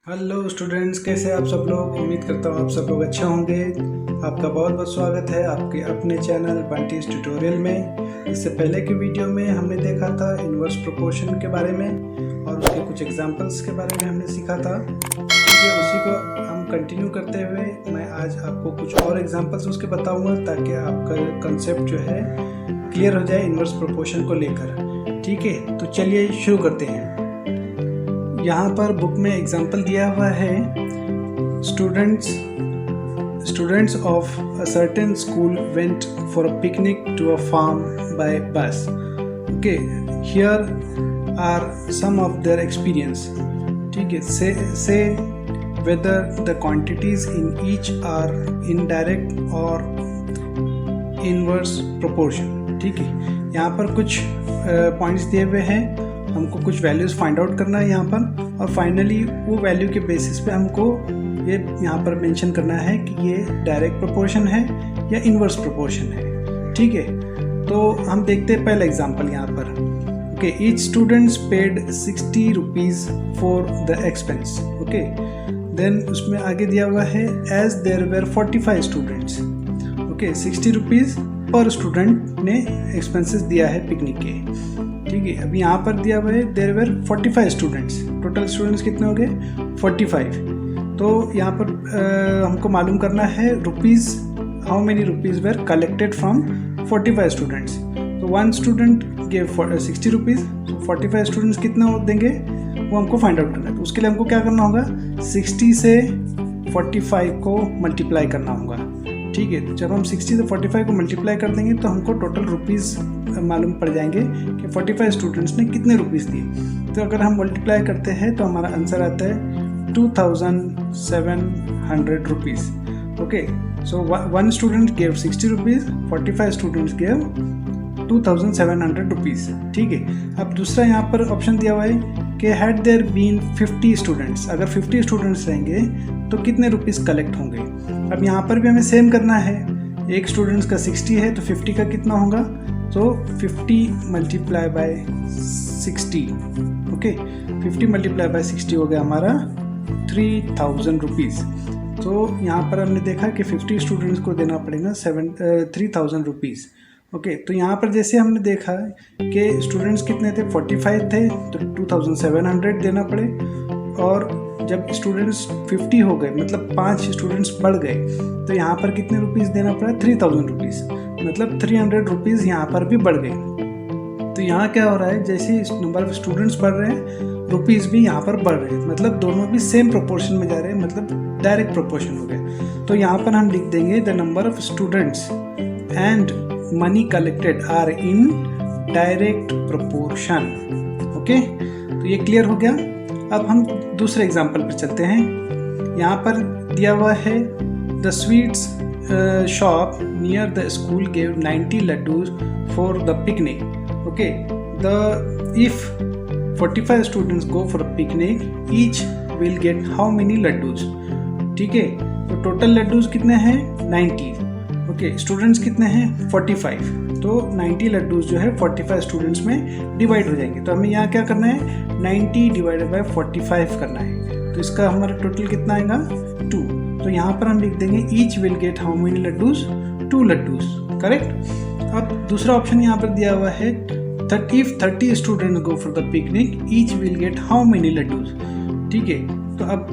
Hello students, कैसे आप सब लोग। उम्मीद करता हूँ आप सब लोग अच्छे होंगे। आपका बहुत बहुत स्वागत है आपके अपने चैनल बंटीज ट्यूटोरियल में। इससे पहले की वीडियो में हमने देखा था इन्वर्स प्रोपोर्शन के बारे में और उसके कुछ एग्जांपल्स के बारे में हमने सीखा था। ठीक है, उसी को हम कंटिन्यू करते हुए मैं आज आपको कुछ और एग्जाम्पल्स उसके बताऊँगा ताकि आपका कंसेप्ट जो है क्लियर हो जाए इन्वर्स प्रोपोर्शन को लेकर। ठीक है, तो चलिए शुरू करते हैं। यहाँ पर बुक में एग्जाम्पल दिया हुआ है, students of a certain school went for a picnic to a farm by bus. Okay, here are some of their experience. ठीक है, say whether the quantities in each are in direct or inverse proportion. ठीक है, यहाँ पर कुछ points दिए हुए हैं, हमको कुछ वैल्यूज़ फाइंड आउट करना है यहाँ पर, और फाइनली वो वैल्यू के बेसिस पे हमको ये यहाँ पर मेंशन करना है कि ये डायरेक्ट प्रोपोर्शन है या इनवर्स प्रोपोर्शन है। ठीक है, तो हम देखते हैं पहला एग्जांपल यहाँ पर। Okay, each students paid 60 rupees for the expense. Okay, then उसमें आगे दिया हुआ है as there were 45 students. Okay, 60 rupees per student ने एक्सपेंसेस दिया है पिकनिक के। ठीक है, अभी यहाँ पर दिया हुआ है there were 45 students. Total students कितने हो गए? 45। तो यहाँ पर हमको मालूम करना है rupees, how many rupees were collected from 45 students. तो वन स्टूडेंट गेव 60 रुपीज़, तो 45 स्टूडेंट्स कितना देंगे वो हमको फाइंड आउट करना है। तो उसके लिए हमको क्या करना होगा, 60 से 45 को मल्टीप्लाई करना होगा। ठीक है, तो जब हम 60 से 45 को मल्टीप्लाई कर देंगे तो हमको टोटल रुपीज़ मालूम पड़ जाएंगे कि 45 स्टूडेंट्स ने कितने रुपीज़ दिए। तो अगर हम मल्टीप्लाई करते हैं तो हमारा आंसर आता है 2700 rupees. Okay, so one student gave 60 rupees, 45 students gave 2700 rupees. ठीक है, अब दूसरा यहाँ पर ऑप्शन दिया हुआ है कि हैड देयर बीन 50 स्टूडेंट्स, अगर 50 स्टूडेंट्स रहेंगे तो कितने रुपीज़ कलेक्ट होंगे। अब यहाँ पर भी हमें सेम करना है, एक स्टूडेंट्स का 60 है तो 50 का कितना होगा, तो 50 multiply by 60। Okay, 50 multiply by 60 हो गया हमारा 3000 रुपीज़। तो यहाँ पर हमने देखा कि 50 स्टूडेंट्स को देना पड़ेगा 3000 रुपीज़। ओके, तो यहाँ पर जैसे हमने देखा कि स्टूडेंट्स कितने थे, 45 थे तो 2700 देना पड़े, और जब स्टूडेंट्स 50 हो गए मतलब 5 स्टूडेंट्स बढ़ गए तो यहाँ पर कितने रुपीज़ देना पड़ा, 3000 रुपीज़, मतलब 300 रुपीज़ यहाँ पर भी बढ़ गए। तो यहाँ क्या हो रहा है, जैसे नंबर ऑफ स्टूडेंट्स बढ़ रहे हैं रुपीज़ भी यहाँ पर बढ़ रहे हैं, मतलब दोनों भी सेम प्रोपोर्शन में जा रहे हैं, मतलब डायरेक्ट प्रोपोर्शन हो गया। तो यहाँ पर हम लिख देंगे the number of students and money collected are in direct proportion. Okay, तो ये क्लियर हो गया। अब हम दूसरे एग्जाम्पल पर चलते हैं। यहाँ पर दिया हुआ है the sweets shop near the school gave 90 laddoos for the picnic. Okay, if 45 students go for a picnic each will get how many laddoos. ठीक है, तो टोटल लड्डूज कितने हैं, 90। ओके, स्टूडेंट्स कितने हैं, 45। तो 90 लड्डूज जो है 45 स्टूडेंट्स में डिवाइड हो जाएंगे। तो हमें यहाँ क्या करना है, 90 डिवाइडेड बाय 45 करना है। तो इसका हमारा टोटल कितना आएगा, 2। तो यहाँ पर हम लिख देंगे each will get how many laddoos, 2 laddoos. Correct. अब दूसरा ऑप्शन यहाँ पर दिया हुआ है if 30 students go for the picnic each will get how many laddoos. ठीक है, तो अब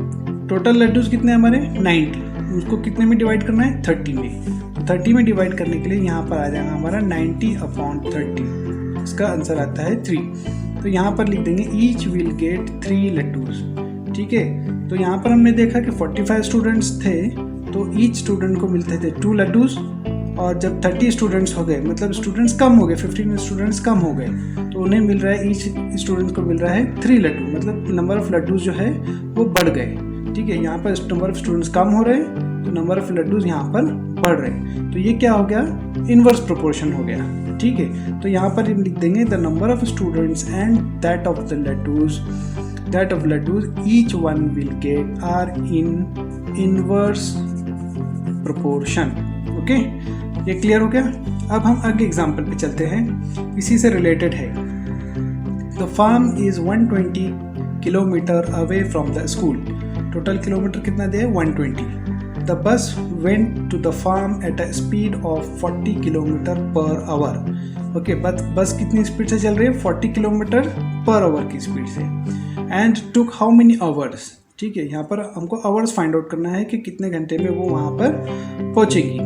टोटल लड्डूज कितने हमारे, 90, उसको कितने में डिवाइड करना है, 30 में। 30 में डिवाइड करने के लिए यहाँ पर आ जाएगा हमारा 90/30, इसका आंसर आता है 3। तो यहाँ पर लिख देंगे ईच विल गेट 3 लड्डूज। ठीक है, तो यहाँ पर हमने देखा कि 45 स्टूडेंट्स थे तो ईच स्टूडेंट को मिलते थे 2 लड्डूज, और जब 30 स्टूडेंट्स हो गए मतलब स्टूडेंट्स कम हो गए, 15 स्टूडेंट्स कम हो गए, तो उन्हें मिल रहा है, ईच स्टूडेंट्स को मिल रहा है 3 लड्डू, मतलब नंबर ऑफ लड्डूज जो है वो बढ़ गए। ठीक है, यहाँ पर नंबर ऑफ स्टूडेंट्स कम हो रहे हैं तो नंबर ऑफ लड्डूज यहाँ पर बढ़ रहे हैं। तो ये क्या हो गया, इनवर्स प्रोपोर्शन हो गया। ठीक है, तो यहाँ पर हम लिख देंगे the number of students and that of laddoos each one will get are in inverse proportion. Okay, ये क्लियर हो गया। अब हम आगे एग्जाम्पल पे चलते हैं, इसी से रिलेटेड है। The farm is 120 kilometer away from the school. Total kilometer कितना दिया है 120। The bus went to the farm at a speed of 40 kilometer per hour. Okay, bus कितनी स्पीड से चल रही है 40 किलोमीटर पर आवर की स्पीड से। And took how many hours, ठीक है, यहाँ पर हमको आवर्स फाइंड आउट करना है कि कितने घंटे में वो वहाँ पर पहुँचेगी।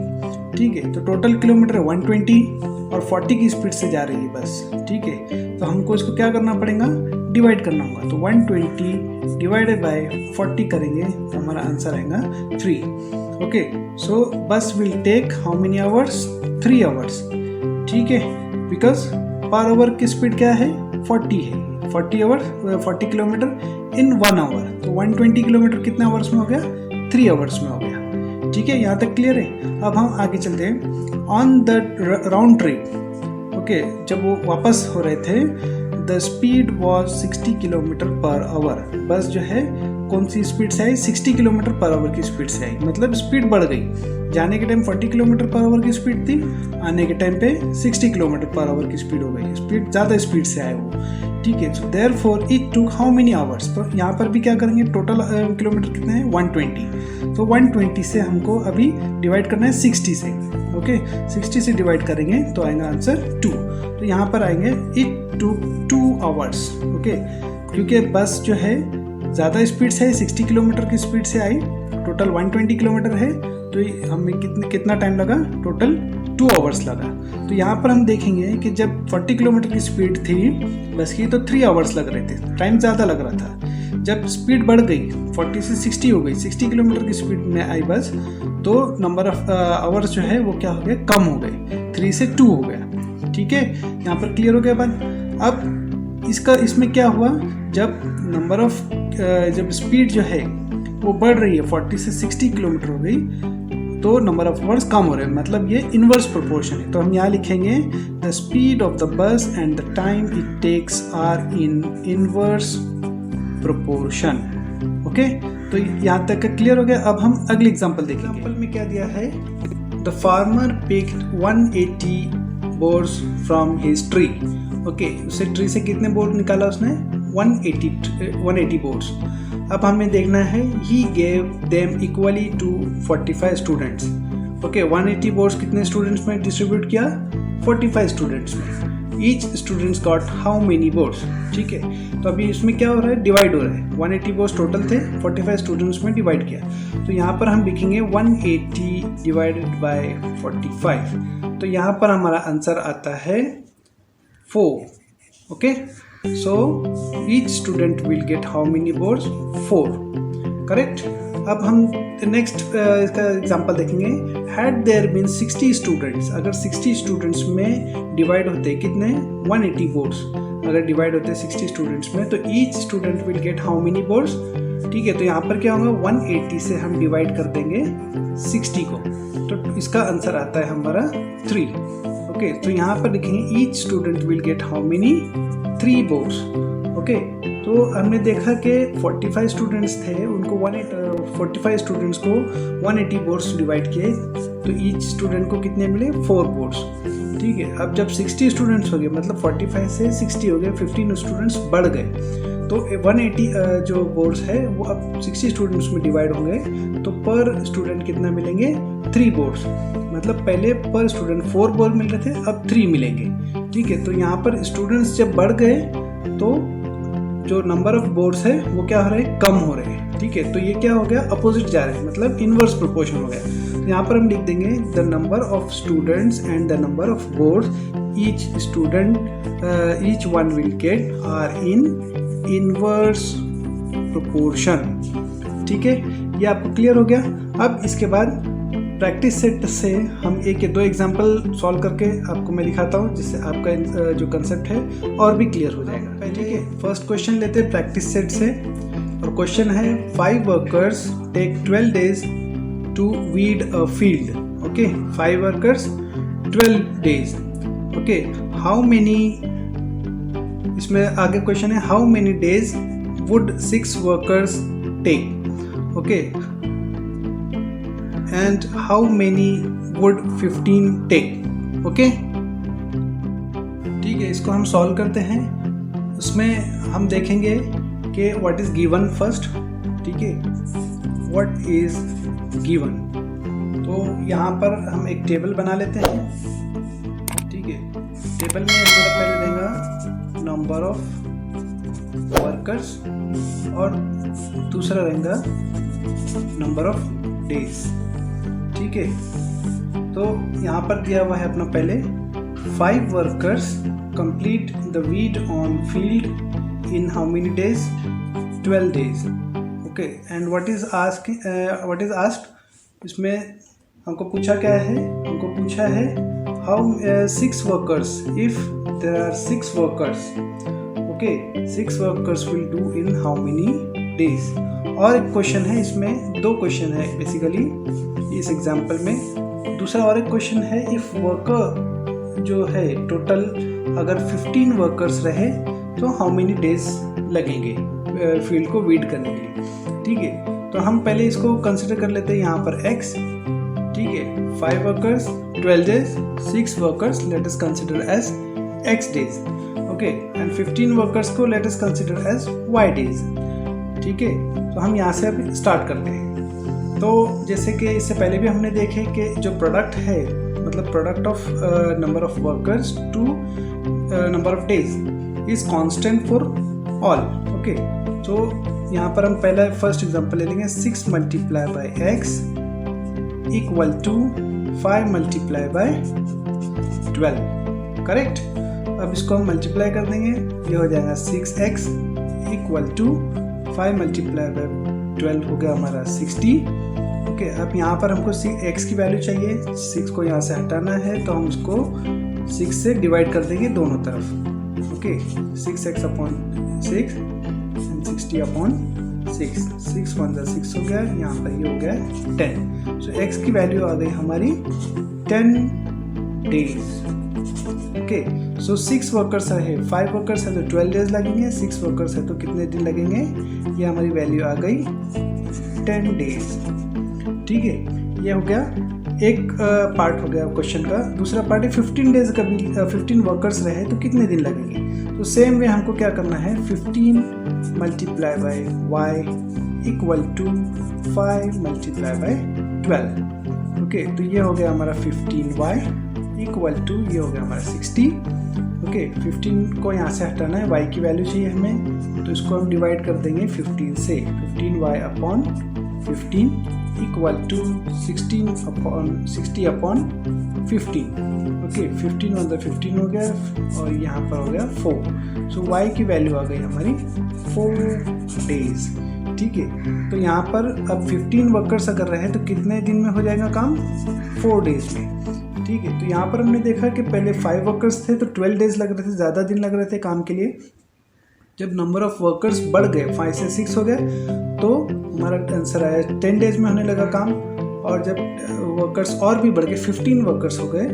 ठीक है, तो टोटल किलोमीटर 120 और 40 की स्पीड से जा रही है बस। ठीक है, तो हमको इसको क्या करना पड़ेगा, डिवाइड करना होगा। तो 120 डिवाइडेड बाय 40 करेंगे तो हमारा आंसर आएगा 3। Okay, so bus will take how many hours, 3 hours. ठीक है, बिकॉज पर आवर की स्पीड क्या है 40 है, 40 किलोमीटर इन 1 आवर। तो 120 किलोमीटर कितने आवर्स में हो गया, 3 आवर्स में हो गया। ठीक है, यहाँ तक क्लियर है। अब हम आगे चलते हैं। On the round trip, okay, जब वो वापस हो रहे थे, the speed was 60 kilometre per our. बस जो है कौन सी स्पीड से आई, 60 किलोमीटर पर आवर की स्पीड से आई, मतलब स्पीड बढ़ गई। जाने के टाइम 40 किलोमीटर पर आवर की स्पीड थी, आने के टाइम पे 60 किलोमीटर पर आवर की स्पीड हो गई, स्पीड ज़्यादा स्पीड से आए वो। ठीक है, so therefore it took how many hours. तो यहाँ पर भी क्या करेंगे, टोटल किलोमीटर कितने हैं 120। तो 120 से हमको अभी डिवाइड करना है 60 से। ओके, 60 से डिवाइड करेंगे तो आएगा आंसर 2। तो यहाँ पर आएंगे इट टुक 2 आवर्स। ओके, क्योंकि बस जो है ज़्यादा स्पीड से 60 किलोमीटर की स्पीड से आई, टोटल 120 किलोमीटर है, तो हमें कितना टाइम लगा, टोटल 2 आवर्स लगा। तो यहाँ पर हम देखेंगे कि जब 40 किलोमीटर की स्पीड थी बस की, तो 3 आवर्स लग रहे थे, टाइम ज़्यादा लग रहा था। जब स्पीड बढ़ गई 40 से 60 हो गई, 60 किलोमीटर की स्पीड में आई बस, तो नंबर ऑफ आवर्स जो है वो क्या हो गए, कम हो गए, 3 से 2 हो गया। ठीक है, यहाँ पर क्लियर हो गया बात। अब इसमें क्या हुआ, जब नंबर ऑफ जब स्पीड जो है वो बढ़ रही है 40 से 60 किलोमीटर हो गई, तो नंबर ऑफ आवर्स कम हो रहे हैं, मतलब ये इनवर्स प्रोपोर्शन है। तो हम यहाँ लिखेंगे the speed of the bus and the time it takes are in inverse proportion. Okay, तो यहाँ तक क्लियर हो गया। अब हम अगली एग्जांपल देखेंगे। एग्जांपल में क्या दिया है, the farmer picked 180 boards from his tree. Okay, उसे ट्री से कितने बोर्ड निकाला उसने, 180 बोर्ड्स। अब हमें देखना है, he gave them equally to 45 students. Okay, 180 boards कितने स्टूडेंट्स में डिस्ट्रीब्यूट किया, 45 स्टूडेंट्स में। Each students got how many boards. ठीक है, तो अभी इसमें क्या हो रहा है, डिवाइड हो रहा है। 180 बोर्ड्स टोटल थे, 45 स्टूडेंट्स में डिवाइड किया। तो यहाँ पर हम लिखेंगे 180 डिवाइडेड बाय 45। तो यहाँ पर हमारा आंसर आता है 4। Okay, so each student will get how many boards, 4, correct. अब हम नेक्स्ट इसका एग्जांपल देखेंगे। हैड देयर बीन 60 स्टूडेंट्स, अगर 60 स्टूडेंट्स में डिवाइड होते कितने, 180 बोर्ड्स अगर डिवाइड होते 60 स्टूडेंट्स में, तो each student will get how many boards. ठीक है, तो यहाँ पर क्या होगा, 180 से हम डिवाइड कर देंगे 60 को, तो इसका आंसर आता है हमारा 3। ओके, तो यहाँ पर लिखेंगे each student will get how many, 3 boards. Okay, तो हमने देखा कि 45 स्टूडेंट्स थे, उनको 45 स्टूडेंट्स को 180 बोर्ड्स डिवाइड किए, तो ईच स्टूडेंट को कितने मिले, 4 बोर्ड्स। ठीक है, अब जब 60 स्टूडेंट्स हो गए, मतलब 45 से 60 हो गए, 15 स्टूडेंट्स बढ़ गए, तो 180 जो बोर्ड्स है वो अब 60 स्टूडेंट्स में डिवाइड होंगे, तो पर स्टूडेंट कितना मिलेंगे, 3 बोर्ड्स। मतलब पहले पर स्टूडेंट 4 बोर्ड मिल रहे थे, अब 3 मिलेंगे। ठीक है, तो यहाँ पर स्टूडेंट्स जब बढ़ गए तो जो नंबर ऑफ बोर्ड्स है वो क्या हो रहे हैं, कम हो रहे हैं। ठीक है, तो ये क्या हो गया, अपोजिट जा रहे हैं, मतलब इनवर्स प्रोपोर्शन हो गया। तो यहाँ पर हम लिख देंगे the number of students and the number of boards each student each one will get are in inverse proportion. ठीक है, ये आपको क्लियर हो गया। अब इसके बाद प्रैक्टिस सेट से हम 1 या 2 एग्जाम्पल सॉल्व करके आपको मैं दिखाता हूँ, जिससे आपका जो कंसेप्ट है और भी क्लियर हो जाएगा। ठीक है, फर्स्ट क्वेश्चन लेते हैं प्रैक्टिस सेट से, और क्वेश्चन है 5 workers take 12 days to weed a field. Okay, 5 workers 12 days। Okay, how many, इसमें आगे क्वेश्चन है how many days would 6 workers take. Okay, and how many would 15 take। ओके, ठीक है, इसको हम सॉल्व करते हैं। उसमें हम देखेंगे कि व्हाट इज गिवन फर्स्ट। ठीक है, व्हाट इज गिवन। तो यहाँ पर हम एक टेबल बना लेते हैं, ठीक है। टेबल में हमारा पहले रहेगा नंबर ऑफ वर्कर्स और दूसरा रहेगा नंबर ऑफ डेज, ठीक है। तो यहाँ पर दिया हुआ है अपना पहले 5 workers complete the weed on field in how many days, 12 days, okay. And what is asked, इसमें हमको पूछा क्या है, हमको पूछा है how 6 workers, if there are 6 workers, okay, 6 workers will do in how many days. और एक क्वेश्चन है, इसमें 2 क्वेश्चन है बेसिकली इस एग्जाम्पल में। दूसरा और एक क्वेश्चन है, इफ वर्कर जो है टोटल अगर 15 वर्कर्स रहे तो हाउ मेनी डेज लगेंगे फील्ड को वीड करने के लिए, ठीक है। तो हम पहले इसको कंसिडर कर लेते हैं यहाँ पर x, ठीक है। 5 workers 12 days, 6 workers let us consider as x days, okay. And 15 workers को let us consider as y days, ठीक है। तो हम यहाँ से अब स्टार्ट करते हैं। तो जैसे कि इससे पहले भी हमने देखे कि जो प्रोडक्ट है, मतलब product of number of workers to number of days is constant for all, okay. तो यहाँ पर हम पहला फर्स्ट एग्जांपल ले लेंगे, 6 multiply by x equal to 5 multiply by 12, correct. अब इसको हम मल्टीप्लाई कर देंगे, ये हो जाएगा 6x equal to 5 multiply by 12 हो गया हमारा 60, ओके। अब यहाँ पर हमको x की वैल्यू चाहिए, 6 को यहाँ से हटाना है तो हम उसको 6 से डिवाइड कर देंगे दोनों तरफ, okay. 6x upon 6 and 60 upon 6, 6 1 6 हो गया, यहाँ पर ये हो गया 10। सो x की वैल्यू आ गई हमारी 10 डेज, ओके। सो 6 वर्कर्स है, 5 वर्कर्स है तो 12 डेज लगेंगे, 6 वर्कर्स है तो कितने दिन लगेंगे, ये हमारी वैल्यू आ गई 10 डेज, ठीक है। ये हो गया एक पार्ट हो गया क्वेश्चन का। दूसरा पार्ट है 15 डेज का भी 15 वर्कर्स रहे तो कितने दिन लगेंगे। तो सेम वे हमको क्या करना है, 15 multiply by y equal to 5 multiply by 12, okay. तो ये हो गया हमारा 15y इक्वल टू, ये हो गया हमारा 60, ओके। 15 को यहाँ से हटाना है, y की वैल्यू चाहिए हमें, तो इसको हम डिवाइड कर देंगे 15 से, 15y upon 15 equal to 60 upon 15, okay. 15 1 15 हो गया और यहाँ पर हो गया 4। सो y की वैल्यू आ गई हमारी 4 डेज, ठीक है। तो यहाँ पर अब 15 वर्कर्स अगर रहे तो कितने दिन में हो जाएगा काम, 4 डेज में, ठीक है। तो यहाँ पर हमने देखा कि पहले 5 वर्कर्स थे तो 12 डेज लग रहे थे, ज़्यादा दिन लग रहे थे काम के लिए। जब नंबर ऑफ वर्कर्स बढ़ गए, 5 से 6 हो गए, तो हमारा आंसर आया 10 डेज में होने लगा काम। और जब वर्कर्स और भी बढ़ गए, 15 वर्कर्स हो गए,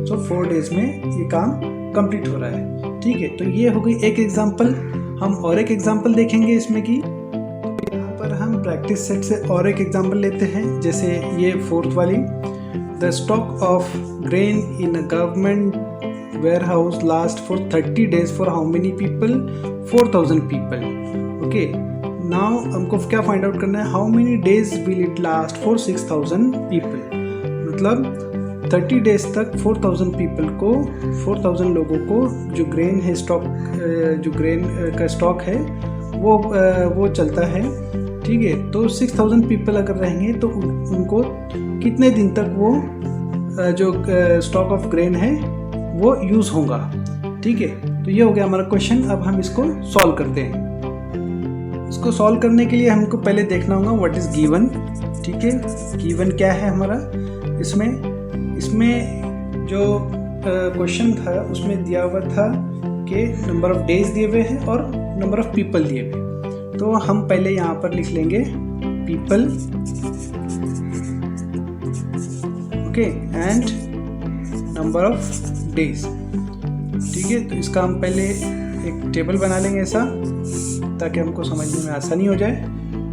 तो 4 डेज में ये काम कंप्लीट हो रहा है, ठीक है। तो ये हो गई एक एग्जांपल। हम और एक एग्जांपल देखेंगे इसमें कि यहाँ पर हम प्रैक्टिस सेट से और एक एग्जांपल लेते हैं, जैसे ये 4th वाली, the stock of grain in a government warehouse last for 30 days for how many people, 4000 people, okay. Now हमको क्या फाइंड आउट करना है, how many days will it last for 6000 people, मतलब 30 डेज तक 4000 पीपल को, 4000 लोगों को जो ग्रेन है स्टॉक, जो ग्रेन का स्टॉक है वो चलता है, ठीक है। तो 6000 पीपल अगर रहेंगे तो उनको कितने दिन तक वो जो स्टॉक ऑफ ग्रेन है वो यूज़ होगा, ठीक है। तो ये हो गया हमारा क्वेश्चन। अब हम इसको सॉल्व करते हैं। इसको सॉल्व करने के लिए हमको पहले देखना होगा व्हाट इज़ गिवन, ठीक है। गिवन क्या है हमारा, इसमें जो क्वेश्चन था उसमें दिया हुआ था कि नंबर ऑफ डेज दिए हुए हैं और नंबर ऑफ पीपल दिए हुए। तो हम पहले यहाँ पर लिख लेंगे people, okay, and number of days, ठीक है। तो इसका हम पहले एक टेबल बना लेंगे ऐसा, ताकि हमको समझने में आसानी हो जाए,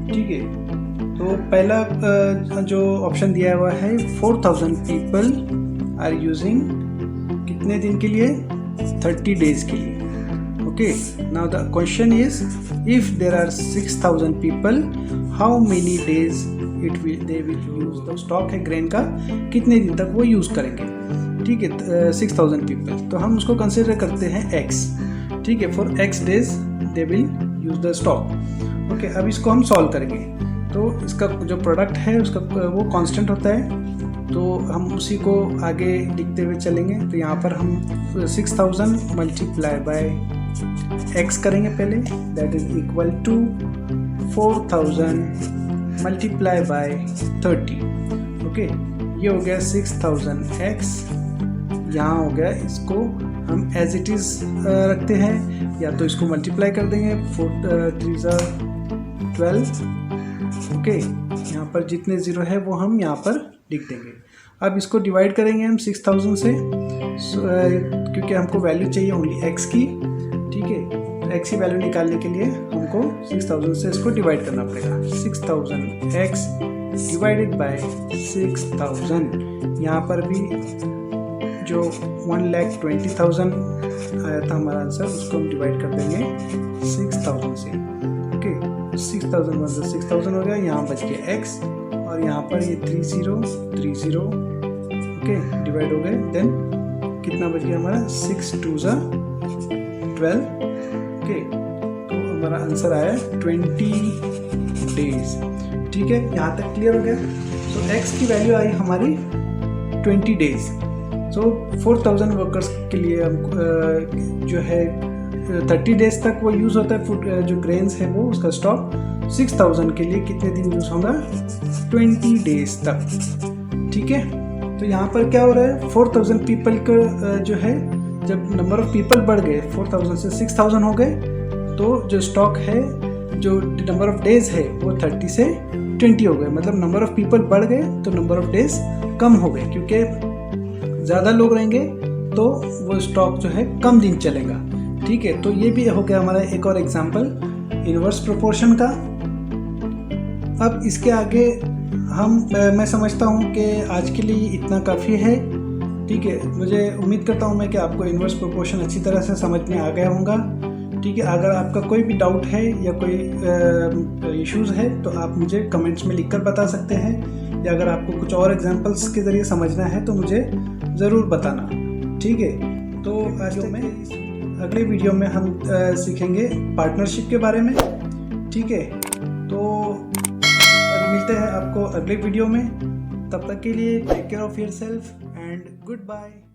ठीक है। तो पहला जो ऑप्शन दिया हुआ है 4000 पीपल आर यूजिंग कितने दिन के लिए, 30 डेज के लिए, okay. Now the question is if there are 6000 people how many days they will use the stock है ग्रेन का, कितने दिन तक वो यूज़ करेंगे, ठीक है, 6000 पीपल, तो हम उसको कंसिडर करते हैं एक्स, ठीक है, for x days they will use the stock. Okay, अब इसको हम सॉल्व करेंगे, तो इसका जो प्रोडक्ट है उसका वो कांस्टेंट होता है, तो हम उसी को आगे लिखते हुए चलेंगे। तो यहाँ पर हम 6000 मल्टीप्लाई बाय एक्स करेंगे पहले, that is equal to 4000 multiply by 30। Okay, ये हो गया 6000 एक्स, यहाँ हो गया, इसको हम एज इट इज़ रखते हैं, या तो इसको मल्टीप्लाई कर देंगे, 4 3 12। ओके, यहाँ पर जितने ज़ीरो है वो हम यहाँ पर लिख देंगे। अब इसको डिवाइड करेंगे हम 6000 से, क्योंकि हमको वैल्यू चाहिए ओनली एक्स की, ठीक है, तो एक्स की वैल्यू निकालने के लिए हमको 6000 से इसको डिवाइड करना पड़ेगा। 6000 एक्स डिवाइडेड बाय 6000, यहाँ पर भी जो 1,20,000 आया था हमारा आंसर, उसको हम डिवाइड कर देंगे 6000 से। ओके, 6000 मतलब 6000 हो गया, यहाँ बच गया एक्स, और यहाँ पर ये 30 ओके डिवाइड हो गए, देन कितना बच गया हमारा 6 2 12। ओके, तो हमारा आंसर आया 20 डेज, ठीक है, यहाँ तक क्लियर हो गया। सो एक्स की वैल्यू आई हमारी 20 डेज। सो 4000 वर्कर्स के लिए हमको जो है 30 डेज तक वो यूज़ होता है, फूड जो ग्रेन्स है वो उसका स्टॉक। 6000 के लिए कितने दिन यूज़ होगा, 20 डेज तक, ठीक है। तो यहाँ पर क्या हो रहा है, 4000 पीपल का जो है, जब नंबर ऑफ पीपल बढ़ गए 4000 से 6000 हो गए, तो जो स्टॉक है, जो नंबर ऑफ डेज है वो 30 से 20 हो गए, मतलब नंबर ऑफ पीपल बढ़ गए तो नंबर ऑफ डेज कम हो गए, क्योंकि ज़्यादा लोग रहेंगे तो वो स्टॉक जो है कम दिन चलेगा, ठीक है। तो ये भी हो गया हमारा एक और एग्जांपल इनवर्स प्रोपोर्शन का। अब इसके आगे मैं समझता हूँ कि आज के लिए इतना काफ़ी है, ठीक है। मुझे उम्मीद करता हूँ मैं कि आपको इनवर्स प्रोपोर्शन अच्छी तरह से समझ में आ गया होगा, ठीक है। अगर आपका कोई भी डाउट है या कोई इश्यूज़ है तो आप मुझे कमेंट्स में लिखकर बता सकते हैं, या अगर आपको कुछ और एग्जांपल्स के ज़रिए समझना है तो मुझे ज़रूर बताना, ठीक है। तो आज में अगले वीडियो में हम सीखेंगे पार्टनरशिप के बारे में, ठीक है। तो मिलते हैं आपको अगले वीडियो में, तब तक के लिए take care of yourself and good bye.